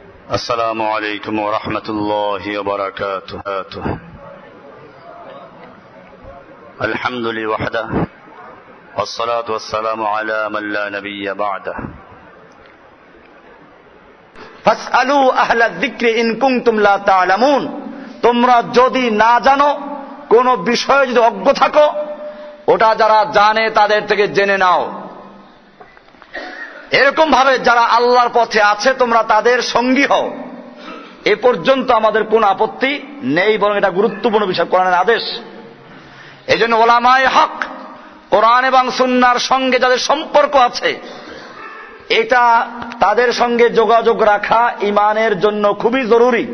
আসসালামু আলাইকুম ওয়া রাহমাতুল্লাহি ওয়া বারাকাতুহু। আলহামদুলিল্লাহি ওয়াহদাহু ওয়াসসালাতু ওয়াসসালামু আলা মান লা নাবিয়্যা বা'দাহু। ফাসআলু আহলা যিকরি ইন কুনতুম লা তা'লামুন। তোমরা যদি না জানো, কোন বিষয়ে যদি অজ্ঞ থাকো, ওটা যারা জানে তাদের থেকে জেনে নাও। এরকম ভাবে যারা আল্লাহর পথে আছে তোমরা তাদের সঙ্গী হও। এ পর্যন্ত আমাদের কোন আপত্তি নেই, বরং এটা গুরুত্বপূর্ণ বিষয়, কোরআনের আদেশ। এই জন্য উলামায়ে হক, কোরআন এবং সুন্নাহর সঙ্গে যাদের সম্পর্ক আছে, এটা তাদের সঙ্গে যোগাযোগ রাখা ঈমানের জন্য খুবই জরুরি।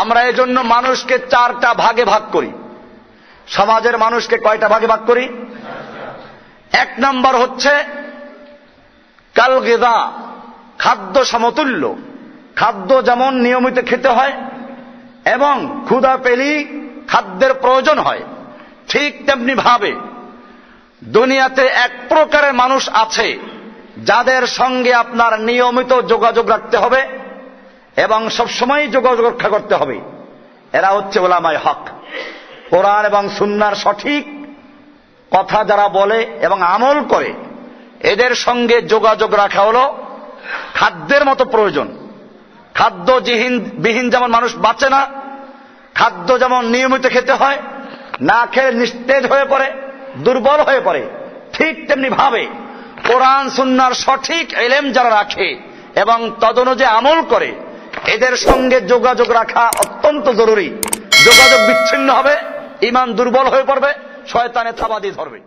আমরা এজন্য মানুষকে 4টা ভাগে ভাগ করি। সমাজের মানুষকে কয়টা ভাগে ভাগ করি? 1 নম্বর হচ্ছে কাল গিযা, খাদ্য সমতুল্য। খাদ্য যেমন নিয়মিত খেতে হয় এবং ক্ষুধা পেলেই খাদ্যের প্রয়োজন হয়, ঠিক তেমনি ভাবে দুনিয়াতে এক প্রকারের মানুষ আছে যাদের সঙ্গে আপনার নিয়মিত যোগাযোগ রাখতে হবে এবং সবসময় যোগাযোগ রক্ষা করতে হবে। এরা হচ্ছে উলামায়ে হক। কোরআন এবং সুন্নাহর সঠিক কথা যারা বলে এবং আমল করে, এদের সঙ্গে যোগাযোগ রাখা হলো খাদ্যের মতো প্রয়োজন। খাদ্য বিহীন যেমন মানুষ বাঁচে না, খাদ্য যেমন নিয়মিত খেতে হয়, না খেলে নিস্তেজ হয়ে পড়ে, দুর্বল হয়ে পড়ে, ঠিক তেমনি ভাবে কোরআন সুন্নাহর সঠিক ইলম যারা রাখে এবং তদনুযায়ী আমল করে, এদের সঙ্গে যোগাযোগ রাখা অত্যন্ত জরুরি। যোগাযোগ বিচ্ছিন্ন হবে, ঈমান দুর্বল হয়ে পড়বে, শয়তানে থাবা দিয়ে ধরবে।